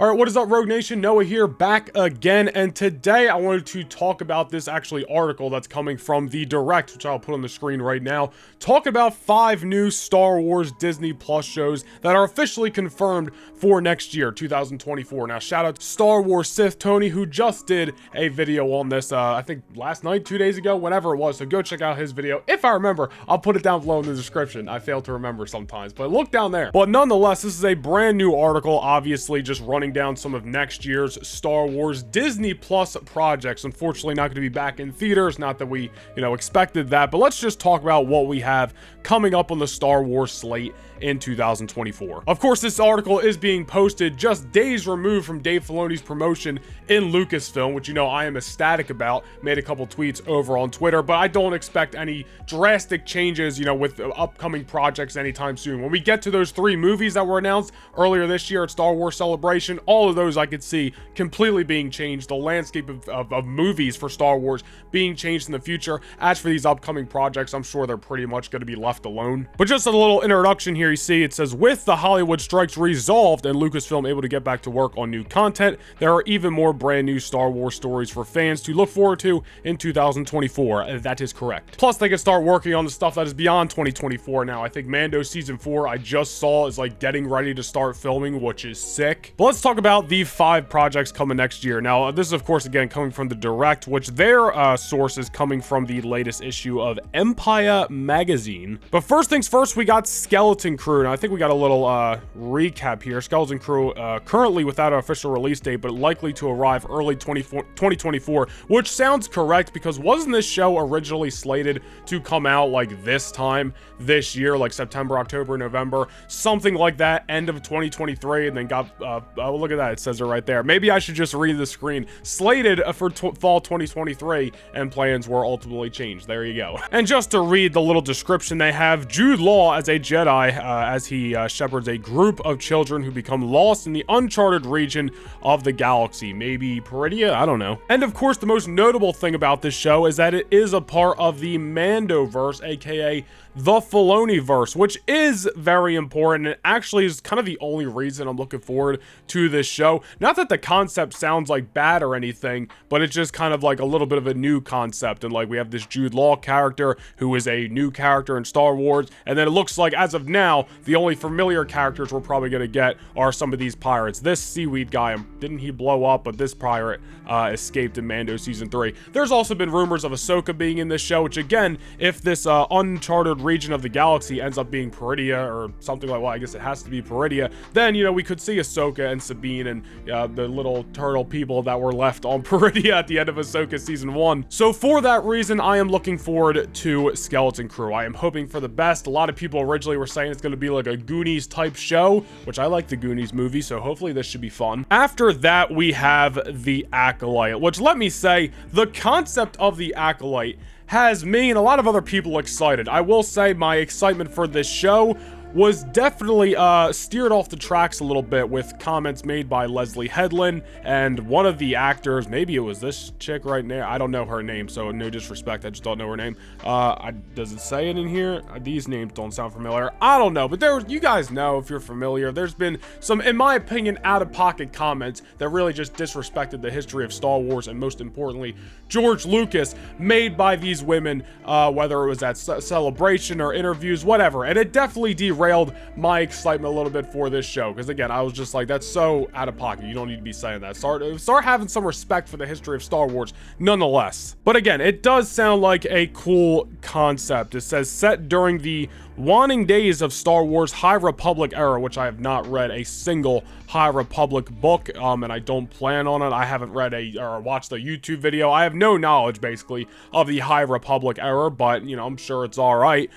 All right, what is up, Rogue Nation? Noah here, back again, and today I wanted to talk about this article that's coming from the Direct, which I'll put on the screen right now, talking about 5 new Star Wars Disney Plus shows that are officially confirmed for next year, 2024. Now, shout out to Star Wars Sith Tony, who just did a video on this, I think last night, 2 days ago, whenever it was, so go check out his video. If I remember, I'll put it down below in the description. I fail to remember sometimes, but look down there. But nonetheless, this is a brand new article, obviously just running down some of next year's Star Wars Disney Plus projects. Unfortunately, not going to be back in theaters, not that we, expected that, but let's just talk about what we have coming up on the Star Wars slate in 2024. Of course, this article is being posted just days removed from Dave Filoni's promotion in Lucasfilm, which I am ecstatic about. Made a couple tweets over on Twitter, but I don't expect any drastic changes, with upcoming projects anytime soon. When we get to those 3 movies that were announced earlier this year at Star Wars Celebration, all of those I could see completely being changed. The landscape of movies for Star Wars being changed in the future. As for these upcoming projects, I'm sure they're pretty much going to be left alone. But just a little introduction here, you see it says, with the Hollywood strikes resolved and Lucasfilm able to get back to work on new content, there are even more brand new Star Wars stories for fans to look forward to in 2024. That is correct. Plus, they can start working on the stuff that is beyond 2024 now. I think Mando Season 4, I just saw, is getting ready to start filming, which is sick. But let's talk about the 5 projects coming next year. Now, this is, of course, again, coming from the Direct, which their source is coming from the latest issue of Empire Magazine. But first things first, we got Skeleton Crew. Now, I think we got a little recap here. Skeleton Crew, currently without an official release date, but likely to arrive early 2024, which sounds correct because wasn't this show originally slated to come out this time this year, September, October, November, something like that, end of 2023, and then got, oh, look at that, it says it right there. Maybe I should just read the screen. Slated for fall 2023, and plans were ultimately changed. There you go. And just to read the little description, they have Jude Law as a Jedi, as he shepherds a group of children who become lost in the uncharted region of the galaxy. Maybe Peridia? I don't know. And of course, the most notable thing about this show is that it is a part of the Mandoverse, aka the Filoniverse, which is very important. It actually is kind of the only reason I'm looking forward to this show. Not that the concept sounds bad or anything, but it's just kind of a little bit of a new concept. And we have this Jude Law character who is a new character in Star Wars. And then it looks like, as of now, the only familiar characters we're probably going to get are some of these pirates. This seaweed guy, didn't he blow up? But this pirate escaped in Mando Season 3. There's also been rumors of Ahsoka being in this show, which again, if this uncharted region of the galaxy ends up being Peridia or something like, well, I guess it has to be Peridia, then, we could see Ahsoka and Sabine and the little turtle people that were left on Peridia at the end of Ahsoka Season 1. So for that reason, I am looking forward to Skeleton Crew. I am hoping for the best. A lot of people originally were saying it's going to be a Goonies type show, which I like the Goonies movie, so hopefully this should be fun. After that, we have the Acolyte, which, let me say, the concept of the Acolyte has me and a lot of other people excited. I will say my excitement for this show was definitely steered off the tracks a little bit with comments made by Leslie Headland and one of the actors. Maybe it was this chick right now. I don't know her name, so no disrespect. I just don't know her name. Does it say it in here? These names don't sound familiar. I don't know, but you guys know if you're familiar. There's been some, in my opinion, out-of-pocket comments that really just disrespected the history of Star Wars and, most importantly, George Lucas, made by these women, whether it was at Celebration or interviews, whatever. And it definitely derailed my excitement a little bit for this show, because again, I was just that's so out of pocket. You don't need to be saying that. Start having some respect for the history of Star Wars nonetheless. But again, it does sound like a cool concept. It says set during the waning days of Star Wars High Republic era, which I have not read a single High Republic book, and I don't plan on it. I haven't read or watched a YouTube video. I have no knowledge, basically, of the High Republic era, but, I'm sure it's alright.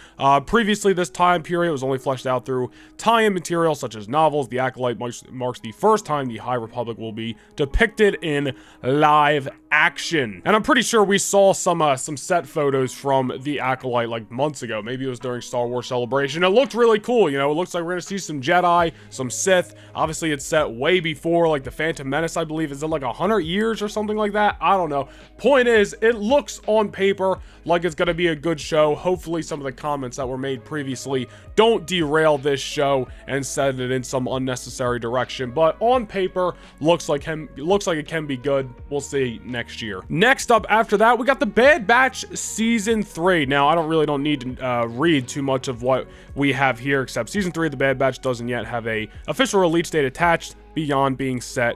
Previously, this time period was only fleshed out through tie-in material such as novels. The Acolyte marks the first time the High Republic will be depicted in live action. And I'm pretty sure we saw some set photos from the Acolyte months ago. Maybe it was during Star Wars celebration. It looked really cool, you know, it looks like we're gonna see some Jedi, some Sith. Obviously, it's set way before, like, the Phantom Menace, I believe. Is it like 100 years or something like that? I don't know. Point is, it looks on paper like it's gonna be a good show. Hopefully, some of the comments that were made previously don't derail this show and send it in some unnecessary direction. But on paper, looks like it can be good. We'll see next year. Next up after that, we got the Bad Batch Season 3. Now, I don't need to read too much of what we have here, except Season 3 of the Bad Batch doesn't yet have a official release date attached beyond being set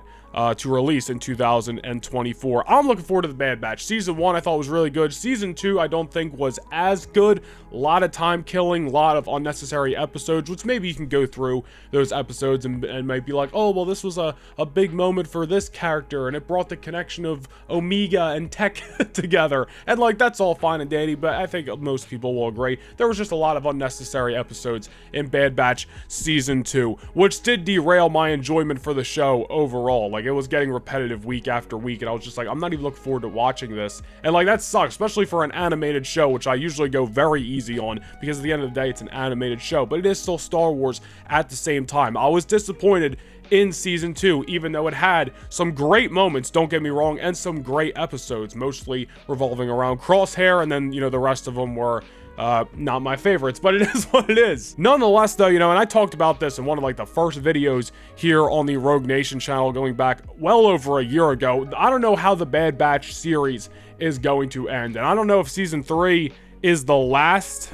to release in 2024. I'm looking forward to the Bad Batch. Season 1 I thought was really good. Season 2 I don't think was as good. A lot of time killing, a lot of unnecessary episodes, which maybe you can go through those episodes and might be like, oh, well, this was a big moment for this character, and it brought the connection of Omega and Tech together. And, like, that's all fine and dandy, but I think most people will agree. There was just a lot of unnecessary episodes in Bad Batch Season 2, which did derail my enjoyment for the show overall. Like, it was getting repetitive week after week, and I was just like, I'm not even looking forward to watching this. And, like, that sucks, especially for an animated show, which I usually go very easy on, because at the end of the day, it's an animated show, but it is still Star Wars at the same time. I was disappointed in Season 2, even though it had some great moments, don't get me wrong, and some great episodes, mostly revolving around Crosshair, and then, you know, the rest of them were not my favorites, but it is what it is. Nonetheless, though, you know, and I talked about this in one of, like, the first videos here on the Rogue Nation channel going back well over a year ago. I don't know how the Bad Batch series is going to end, and I don't know if Season 3 is the last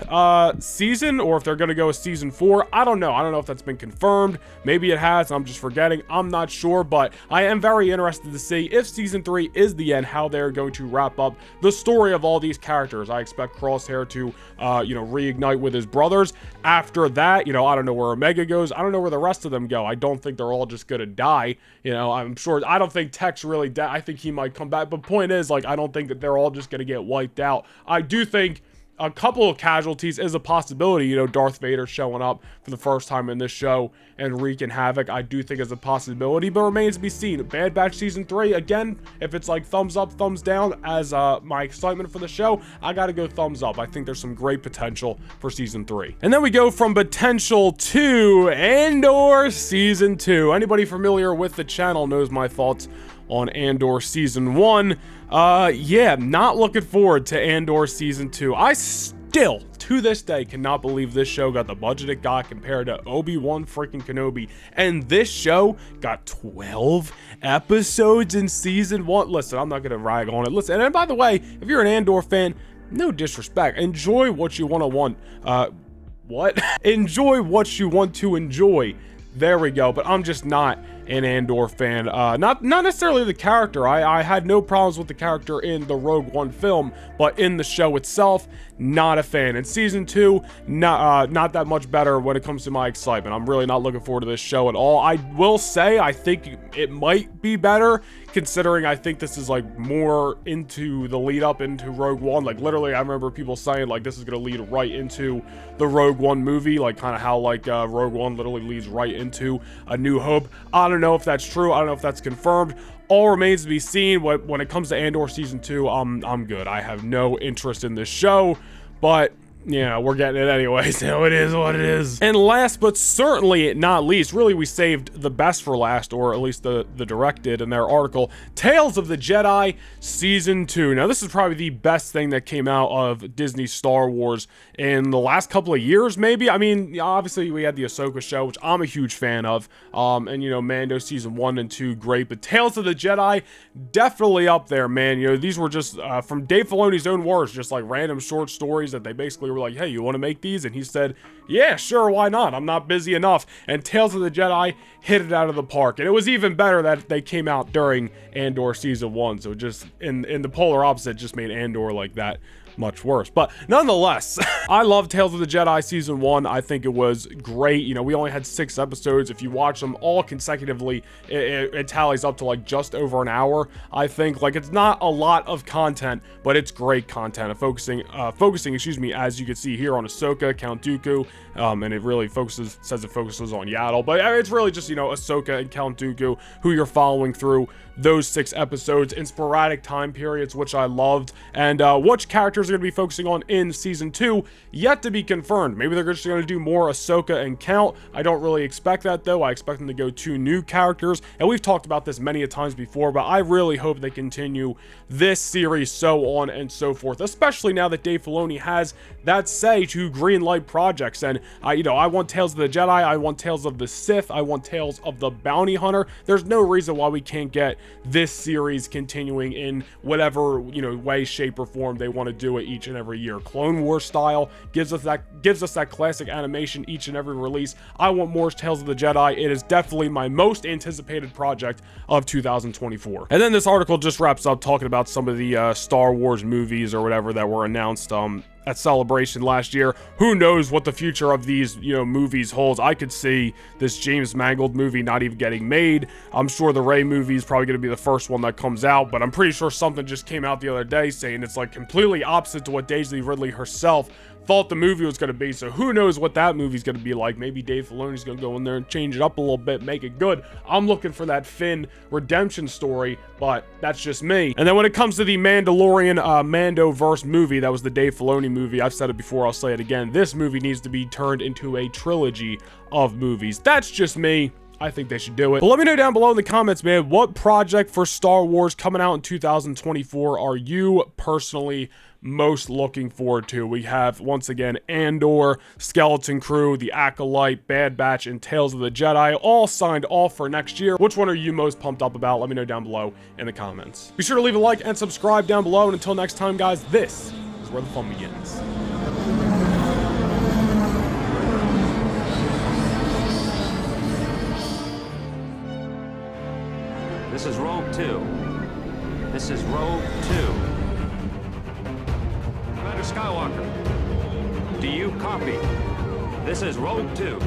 season, or if they're gonna go with Season 4. I don't know if that's been confirmed. Maybe it has, I'm just forgetting. I'm not sure, but I am very interested to see if Season 3 is the end, how they're going to wrap up the story of all these characters. I expect Crosshair to you know, reignite with his brothers. After that, you know, I don't know where Omega goes. I don't know where the rest of them go. I don't think they're all just gonna die. You know, I'm sure, I don't think Tech's really dead. I think he might come back, but point is, like, I don't think that they're all just gonna get wiped out. I do think a couple of casualties is a possibility. You know, Darth Vader showing up for the first time in this show and wreaking havoc, I do think is a possibility, but remains to be seen. Bad Batch Season 3, again, if it's like thumbs up, thumbs down as my excitement for the show, I gotta go thumbs up. I think there's some great potential for Season 3. And then we go from potential to Andor Season 2. Anybody familiar with the channel knows my thoughts on Andor Season 1. Yeah, not looking forward to Andor Season 2. I still, to this day, cannot believe this show got the budget it got compared to Obi-Wan freaking Kenobi. And this show got 12 episodes in Season 1. Listen, I'm not gonna rag on it. Listen, and by the way, if you're an Andor fan, no disrespect, enjoy what you enjoy what you want to enjoy. There we go, but I'm just not an Andor fan. Not necessarily the character. I had no problems with the character in the Rogue One film, but in the show itself, not a fan. In Season 2, not that much better when it comes to my excitement. I'm really not looking forward to this show at all. I will say, I think it might be better, considering I think this is, like, more into the lead up into Rogue One. Like, literally, I remember people saying, like, this is gonna lead right into the Rogue One movie, like, kind of how, like, Rogue One literally leads right into A New Hope. I don't know if that's true. I don't know if that's confirmed. All remains to be seen. When it comes to Andor Season 2, I'm good. I have no interest in this show, but yeah, we're getting it anyway, so it is what it is. And last but certainly not least, really we saved the best for last, or at least the Direct did in their article, Tales of the Jedi Season 2. Now, this is probably the best thing that came out of Disney Star Wars in the last couple of years, maybe. I mean, obviously we had the Ahsoka show, which I'm a huge fan of, and, you know, Mando Season 1 and 2, great, but Tales of the Jedi, definitely up there, man. You know, these were just, from Dave Filoni's own words, just like random short stories that they basically were like, hey, you want to make these? And he said, yeah, sure, why not? I'm not busy enough. And Tales of the Jedi hit it out of the park. And it was even better that they came out during Andor Season 1. So just in the polar opposite, just made Andor like that much worse. But nonetheless, I love Tales of the Jedi Season 1. I think it was great. You know, we only had 6 episodes. If you watch them all consecutively, it tallies up to like just over an hour. I think, like, it's not a lot of content, but it's great content. Focusing, excuse me, as you can see here on Ahsoka, Count Dooku, and it really says it focuses on Yaddle, but it's really just, you know, Ahsoka and Count Dooku, who you're following through those 6 episodes in sporadic time periods, which I loved. And which characters characters are going to be focusing on in season 2, yet to be confirmed. Maybe they're just going to do more Ahsoka and Count. I don't really expect that, though. I expect them to go 2 new characters, and we've talked about this many a times before, but I really hope they continue this series, so on and so forth, especially now that Dave Filoni has that say to greenlight projects. And I want Tales of the Jedi, I want Tales of the Sith, I want Tales of the Bounty Hunter. There's no reason why we can't get this series continuing in whatever, way, shape, or form they want to do it each and every year. Clone Wars style gives us that classic animation each and every release. I want more Tales of the Jedi. It is definitely my most anticipated project of 2024. And then this article just wraps up talking about some of the Star Wars movies or whatever that were announced at Celebration last year. Who knows what the future of these, movies holds. I could see this James Mangold movie not even getting made. I'm sure the Rey movie is probably going to be the first one that comes out, but I'm pretty sure something just came out the other day saying it's like completely opposite to what Daisy Ridley herself thought the movie was going to be. So who knows what that movie's going to be like. Maybe Dave Filoni's going to go in there and change it up a little bit, make it good. I'm looking for that Finn redemption story, but that's just me. And then when it comes to the Mandalorian Mandoverse movie, that was the Dave Filoni movie. I've said it before, I'll say it again. This movie needs to be turned into a trilogy of movies. That's just me. I think they should do it. But let me know down below in the comments, man, what project for Star Wars coming out in 2024 are you personally most looking forward to? We have, once again, Andor, Skeleton Crew, The Acolyte, Bad Batch, and Tales of the Jedi, all signed off for next year. Which one are you most pumped up about? Let me know down below in the comments. Be sure to leave a like and subscribe down below. And until next time, guys, this is where the fun begins. This is Rogue 2. This is Rogue 2. Commander Skywalker, do you copy? This is Rogue 2.